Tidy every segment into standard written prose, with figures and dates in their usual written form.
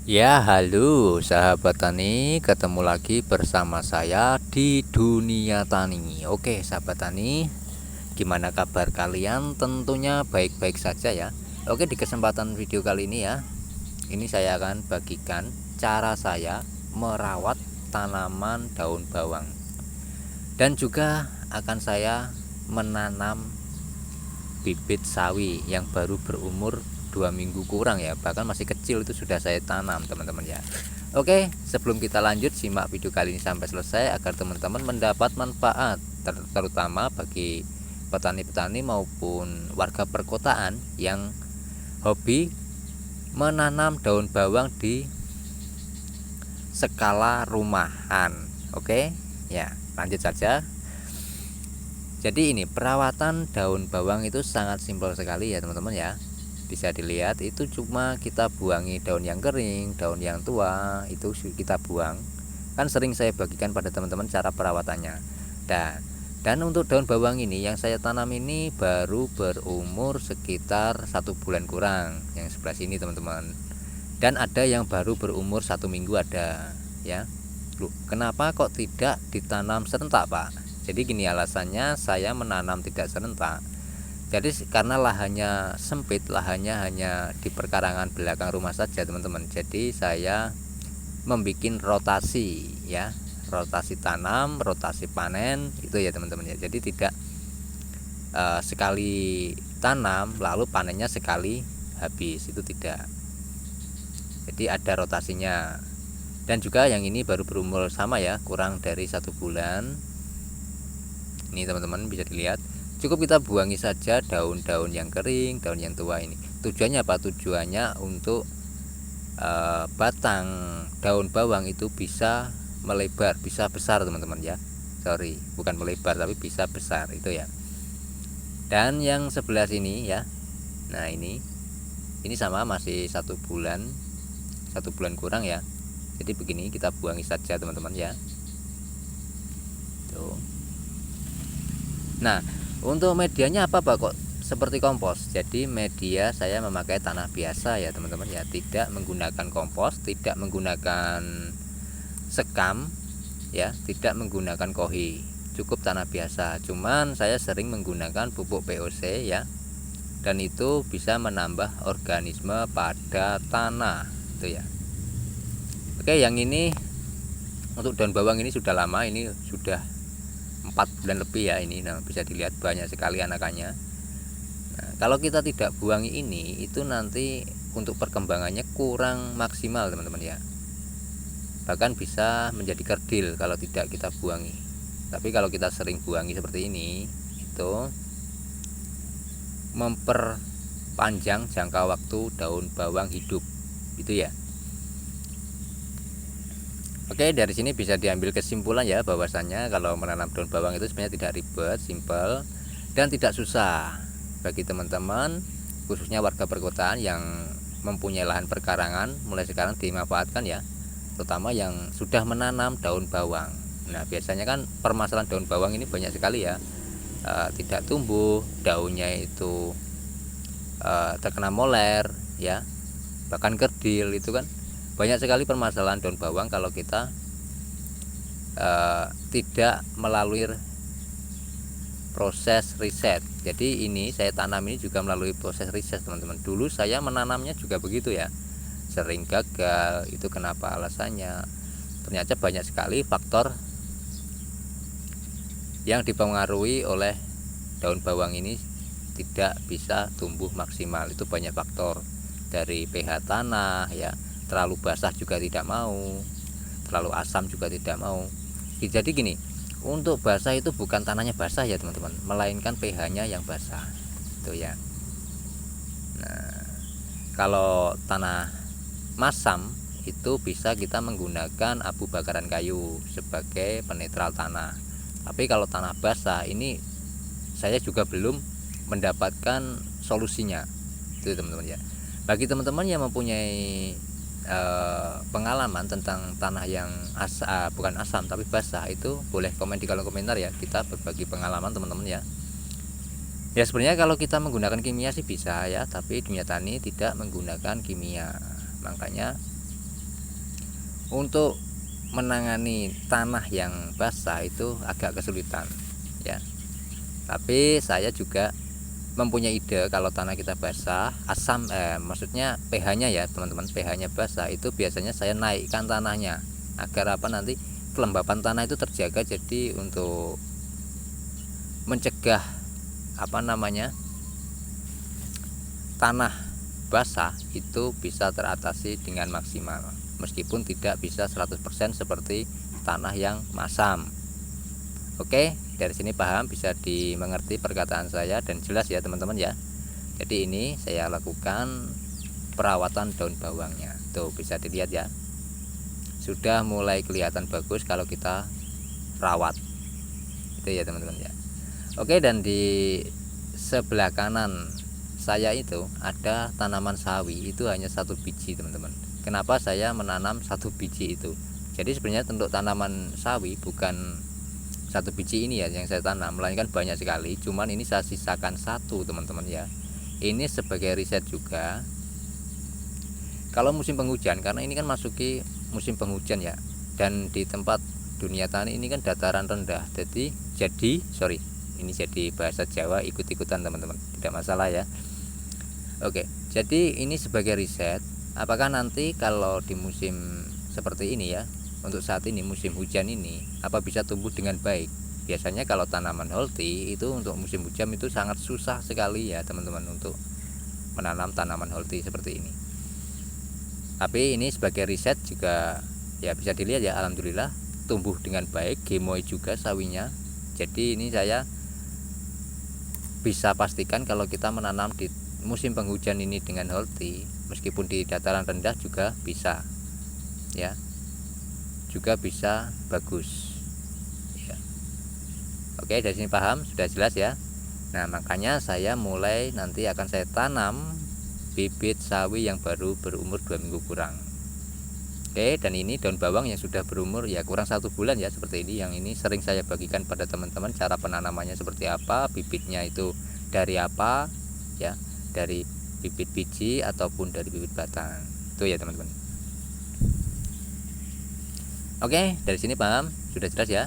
Ya, halo sahabat tani, ketemu lagi bersama saya di dunia tani. Oke, sahabat tani, gimana kabar kalian? Tentunya baik-baik saja ya. Oke, di kesempatan video kali ini ya, ini saya akan bagikan cara saya merawat tanaman daun bawang. Dan juga akan saya menanam bibit sawi yang baru berumur 2 minggu kurang ya, bahkan masih kecil itu sudah saya tanam teman-teman ya. Oke, sebelum kita lanjut, simak video kali ini sampai selesai agar teman-teman mendapat manfaat terutama bagi petani-petani maupun warga perkotaan yang hobi menanam daun bawang di skala rumahan. Oke ya, lanjut saja. Jadi ini perawatan daun bawang itu sangat simpel sekali ya teman-teman ya. Bisa dilihat itu cuma kita buangi daun yang kering, daun yang tua itu kita buang. Kan sering saya bagikan pada teman-teman cara perawatannya. Dan untuk daun bawang ini yang saya tanam ini baru berumur sekitar 1 bulan kurang, yang sebelah sini teman-teman. Dan ada yang baru berumur 1 minggu ada ya. Loh, kenapa kok tidak ditanam serentak Pak? Jadi gini alasannya saya menanam tidak serentak. Jadi karena lahannya sempit, lahannya hanya di perkarangan belakang rumah saja teman-teman. Jadi saya membuat rotasi ya, rotasi tanam, rotasi panen itu ya teman-teman ya. Jadi tidak sekali tanam lalu panennya sekali habis, itu tidak. Jadi ada rotasinya. Dan juga yang ini baru berumur sama ya, kurang dari 1 bulan. Ini teman-teman bisa dilihat, cukup kita buangi saja daun-daun yang kering, daun yang tua ini. Tujuannya apa? Tujuannya untuk batang daun bawang itu bisa melebar, bisa besar teman-teman ya. Sorry, bukan melebar tapi bisa besar itu ya. Dan yang sebelah sini ya, nah ini sama, masih 1 bulan, 1 bulan kurang ya. Jadi begini, kita buangi saja teman-teman ya. Tuh. Nah, untuk medianya apa Pak kok seperti kompos? Jadi media saya memakai tanah biasa ya teman-teman ya, tidak menggunakan kompos, tidak menggunakan sekam ya, tidak menggunakan kohi, cukup tanah biasa. Cuman saya sering menggunakan pupuk POC ya, dan itu bisa menambah organisme pada tanah itu ya. Oke, yang ini untuk daun bawang ini sudah lama, ini sudah 4 bulan lebih ya ini. Nah, bisa dilihat banyak sekali anakannya. Nah, kalau kita tidak buangi ini, itu nanti untuk perkembangannya kurang maksimal teman-teman ya. Bahkan bisa menjadi kerdil kalau tidak kita buangi. Tapi kalau kita sering buangi seperti ini, itu memperpanjang jangka waktu daun bawang hidup itu ya. Oke, dari sini bisa diambil kesimpulan ya, bahwasannya kalau menanam daun bawang itu sebenarnya tidak ribet, simpel, dan tidak susah bagi teman-teman, khususnya warga perkotaan yang mempunyai lahan perkarangan, mulai sekarang dimanfaatkan ya, terutama yang sudah menanam daun bawang. Nah, biasanya kan permasalahan daun bawang ini banyak sekali ya, tidak tumbuh, daunnya itu terkena moler ya, bahkan kerdil, itu kan banyak sekali permasalahan daun bawang kalau kita tidak melalui proses riset. Jadi ini saya tanam ini juga melalui proses riset teman-teman. Dulu saya menanamnya juga begitu ya, sering gagal. Itu kenapa alasannya? Ternyata banyak sekali faktor yang dipengaruhi oleh daun bawang ini tidak bisa tumbuh maksimal. Itu banyak faktor, dari pH tanah ya, terlalu basah juga tidak mau, terlalu asam juga tidak mau. Jadi gini, untuk basah itu bukan tanahnya basah ya teman-teman, melainkan pH-nya yang basah itu ya. Nah, kalau tanah masam itu bisa kita menggunakan abu bakaran kayu sebagai penetral tanah. Tapi kalau tanah basah ini saya juga belum mendapatkan solusinya itu teman-teman ya. Bagi teman-teman yang mempunyai pengalaman tentang tanah yang bukan asam tapi basah, itu boleh komen di kolom komentar ya, kita berbagi pengalaman teman-teman ya. Ya sebenarnya kalau kita menggunakan kimia sih bisa ya, tapi dunia tani tidak menggunakan kimia. Makanya untuk menangani tanah yang basah itu agak kesulitan ya. Tapi saya juga mempunyai ide kalau tanah kita basah, maksudnya pH-nya ya teman-teman, pH-nya basah itu biasanya saya naikkan tanahnya agar apa, nanti kelembapan tanah itu terjaga. Jadi untuk mencegah apa namanya, tanah basah itu bisa teratasi dengan maksimal, meskipun tidak bisa 100% seperti tanah yang masam. Oke, dari sini paham, bisa dimengerti perkataan saya dan jelas ya teman-teman ya. Jadi ini saya lakukan perawatan daun bawangnya. Tuh bisa dilihat ya, sudah mulai kelihatan bagus kalau kita rawat. Itu ya teman-teman ya. Oke, dan di sebelah kanan saya itu ada tanaman sawi, itu hanya 1 biji teman-teman. Kenapa saya menanam 1 biji itu? Jadi sebenarnya untuk tanaman sawi bukan 1 biji ini ya yang saya tanam, melainkan banyak sekali. Cuman ini saya sisakan 1 teman-teman ya. Ini sebagai riset juga. Kalau musim penghujan, karena ini kan masuki musim penghujan ya, dan di tempat dunia tani ini kan dataran rendah. Jadi ini jadi bahasa Jawa ikut-ikutan teman-teman, tidak masalah ya. Oke, jadi ini sebagai riset, apakah nanti kalau di musim seperti ini ya, untuk saat ini musim hujan ini, apa bisa tumbuh dengan baik? Biasanya kalau tanaman holti itu untuk musim hujan itu sangat susah sekali ya teman-teman untuk menanam tanaman holti seperti ini. Tapi ini sebagai riset juga ya, bisa dilihat ya, alhamdulillah tumbuh dengan baik, gemoy juga sawinya. Jadi ini saya bisa pastikan kalau kita menanam di musim penghujan ini dengan holti, meskipun di dataran rendah juga bisa ya, juga bisa bagus ya. Oke, dari sini paham, sudah jelas ya. Nah makanya saya mulai nanti akan saya tanam bibit sawi yang baru berumur 2 minggu kurang. Oke, dan ini daun bawang yang sudah berumur ya kurang 1 bulan ya, seperti ini. Yang ini sering saya bagikan pada teman-teman cara penanamannya seperti apa, bibitnya itu dari apa ya, dari bibit biji ataupun dari bibit batang. Itu ya teman-teman. Oke, dari sini paham, sudah jelas ya.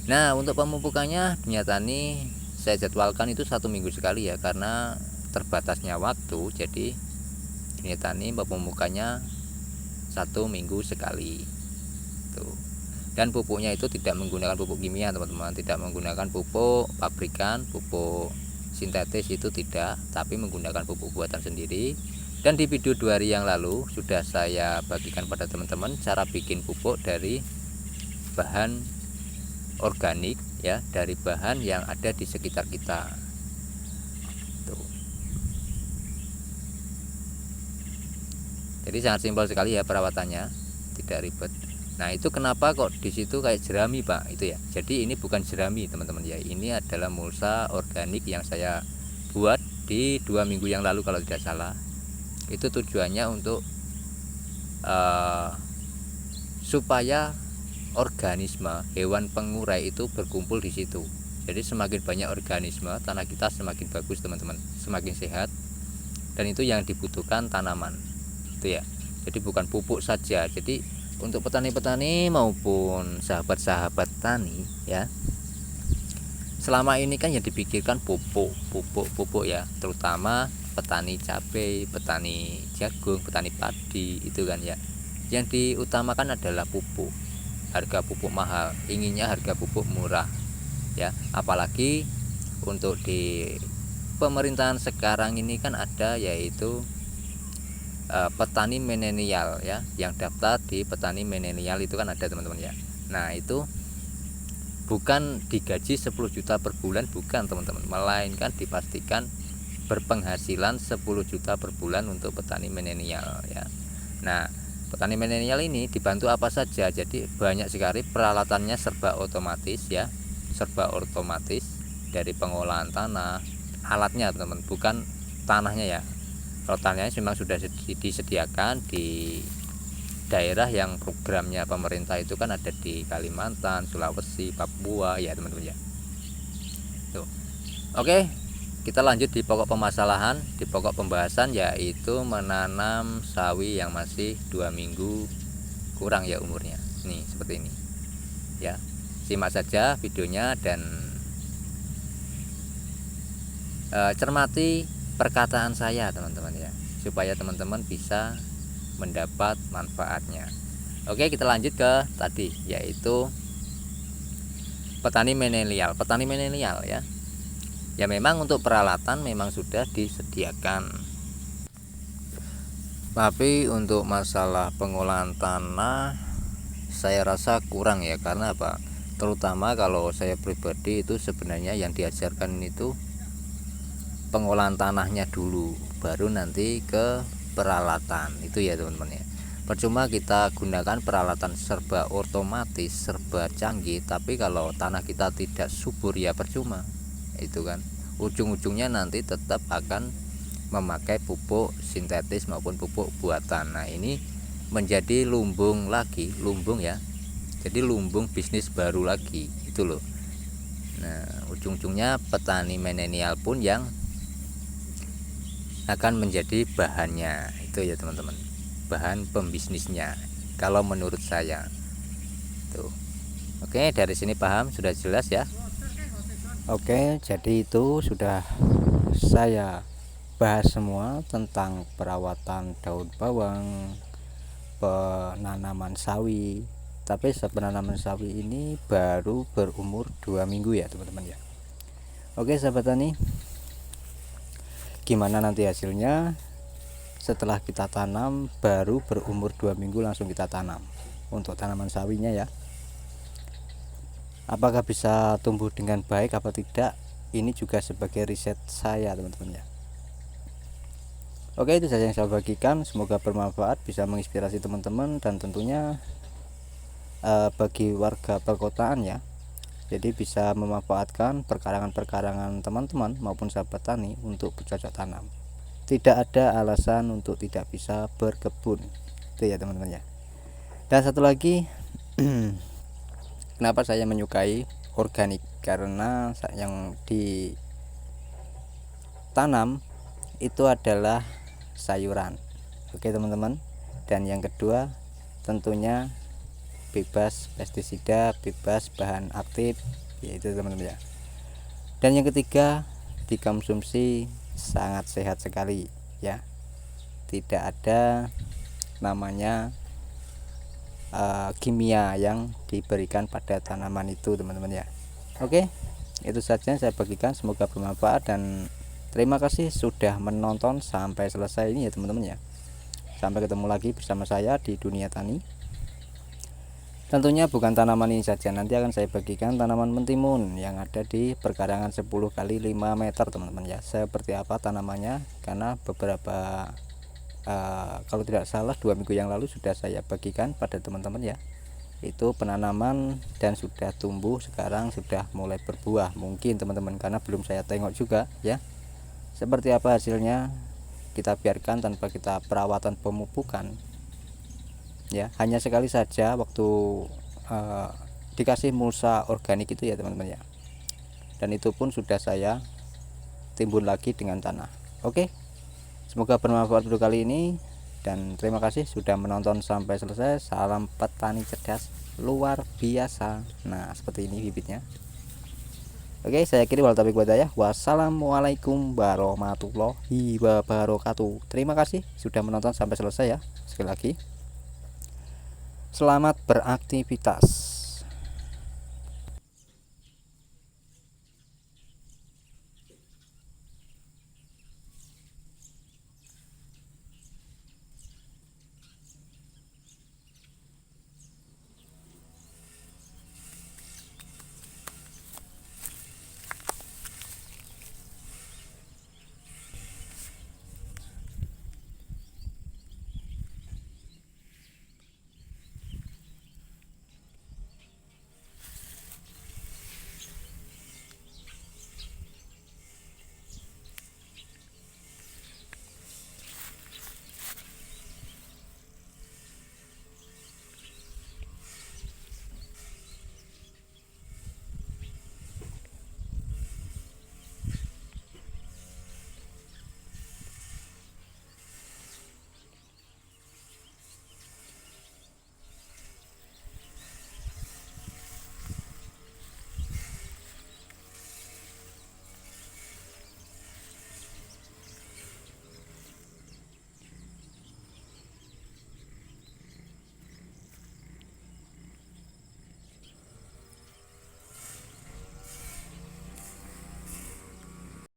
Nah untuk pemupukannya dunia tani saya jadwalkan itu 1 minggu sekali ya, karena terbatasnya waktu. Jadi dunia tani pemupukannya 1 minggu sekali tuh. Dan pupuknya itu tidak menggunakan pupuk kimia teman-teman, tidak menggunakan pupuk pabrikan, pupuk sintetis itu tidak, tapi menggunakan pupuk buatan sendiri. Dan di video 2 hari yang lalu sudah saya bagikan pada teman-teman cara bikin pupuk dari bahan organik ya, dari bahan yang ada di sekitar kita tuh. Jadi sangat simpel sekali ya perawatannya, tidak ribet. Nah itu kenapa kok di situ kayak jerami Pak, itu ya. Jadi ini bukan jerami teman-teman ya, ini adalah mulsa organik yang saya buat di 2 minggu yang lalu kalau tidak salah. Itu tujuannya untuk supaya organisme hewan pengurai itu berkumpul di situ. Jadi semakin banyak organisme, tanah kita semakin bagus teman-teman, semakin sehat. Dan itu yang dibutuhkan tanaman itu ya. Jadi bukan pupuk saja. Jadi untuk petani-petani maupun sahabat-sahabat tani ya, selama ini kan yang dipikirkan pupuk ya, terutama petani cabai, petani jagung, petani padi itu kan ya. Yang diutamakan adalah pupuk. Harga pupuk mahal, inginnya harga pupuk murah ya. Apalagi untuk di pemerintahan sekarang ini kan ada yaitu petani milenial ya, yang daftar di petani milenial itu kan ada teman-teman ya. Nah itu bukan digaji 10 juta per bulan, bukan teman-teman, melainkan dipastikan berpenghasilan 10 juta per bulan untuk petani milenial ya. Nah petani milenial ini dibantu apa saja, jadi banyak sekali peralatannya, serba otomatis ya, serba otomatis. Dari pengolahan tanah, alatnya teman-teman, bukan tanahnya ya. Kalau tanahnya memang sudah disediakan di daerah yang programnya pemerintah itu kan ada di Kalimantan, Sulawesi, Papua ya teman-teman ya. Tuh. Oke, kita lanjut di pokok permasalahan, di pokok pembahasan, yaitu menanam sawi yang masih 2 minggu kurang ya umurnya. Nih seperti ini ya, simak saja videonya dan cermati perkataan saya teman-teman ya, supaya teman-teman bisa mendapat manfaatnya. Oke, kita lanjut ke tadi, yaitu petani milenial. Petani milenial ya, ya memang untuk peralatan memang sudah disediakan, tapi untuk masalah pengolahan tanah saya rasa kurang ya. Karena apa? Terutama kalau saya pribadi itu sebenarnya yang diajarkan itu pengolahan tanahnya dulu, baru nanti ke peralatan itu ya teman-teman ya. Percuma kita gunakan peralatan serba otomatis, serba canggih, tapi kalau tanah kita tidak subur ya percuma itu kan. Ujung-ujungnya nanti tetap akan memakai pupuk sintetis maupun pupuk buatan. Nah ini menjadi lumbung lagi, lumbung ya, jadi lumbung bisnis baru lagi itu loh. Nah ujung-ujungnya petani milenial pun yang akan menjadi bahannya itu ya teman-teman, bahan pembisnisnya kalau menurut saya tuh. Oke, dari sini paham, sudah jelas ya. Oke, jadi itu sudah saya bahas semua tentang perawatan daun bawang, penanaman sawi. Tapi penanaman sawi ini baru berumur 2 minggu ya teman-teman ya. Oke sahabat tani, gimana nanti hasilnya setelah kita tanam? Baru berumur 2 minggu langsung kita tanam untuk tanaman sawinya ya. Apakah bisa tumbuh dengan baik apa tidak, ini juga sebagai riset saya teman-teman ya. Oke, itu saja yang saya bagikan, semoga bermanfaat, bisa menginspirasi teman-teman dan tentunya bagi warga perkotaan ya, jadi bisa memanfaatkan perkarangan-perkarangan teman-teman maupun sahabat tani untuk bercocok tanam. Tidak ada alasan untuk tidak bisa berkebun itu ya teman-teman ya. Dan satu lagi kenapa saya menyukai organik, karena yang ditanam itu adalah sayuran. Oke teman-teman. Dan yang kedua tentunya bebas pestisida, bebas bahan aktif, yaitu teman-teman ya. Dan yang ketiga, dikonsumsi sangat sehat sekali ya. Tidak ada namanya kimia yang diberikan pada tanaman itu teman-teman ya. Oke, itu saja saya bagikan, semoga bermanfaat dan terima kasih sudah menonton sampai selesai ini ya teman-teman ya. Sampai ketemu lagi bersama saya di Dunia Tani. Tentunya bukan tanaman ini saja, nanti akan saya bagikan tanaman mentimun yang ada di perkarangan 10 kali 5 meter teman-teman ya. Seperti apa tanamannya, karena beberapa kalau tidak salah 2 minggu yang lalu sudah saya bagikan pada teman-teman ya. Itu penanaman dan sudah tumbuh, sekarang sudah mulai berbuah mungkin teman-teman, karena belum saya tengok juga ya. Seperti apa hasilnya kita biarkan tanpa kita perawatan pemupukan ya, hanya sekali saja waktu dikasih mulsa organik itu ya teman-teman ya. Dan itu pun sudah saya timbun lagi dengan tanah. Oke, semoga bermanfaat video kali ini dan terima kasih sudah menonton sampai selesai. Salam petani cerdas luar biasa. Nah seperti ini bibitnya. Oke, saya akhiri wassalamualaikum warahmatullahi wabarakatuh. Terima kasih sudah menonton sampai selesai ya. Sekali lagi selamat beraktivitas.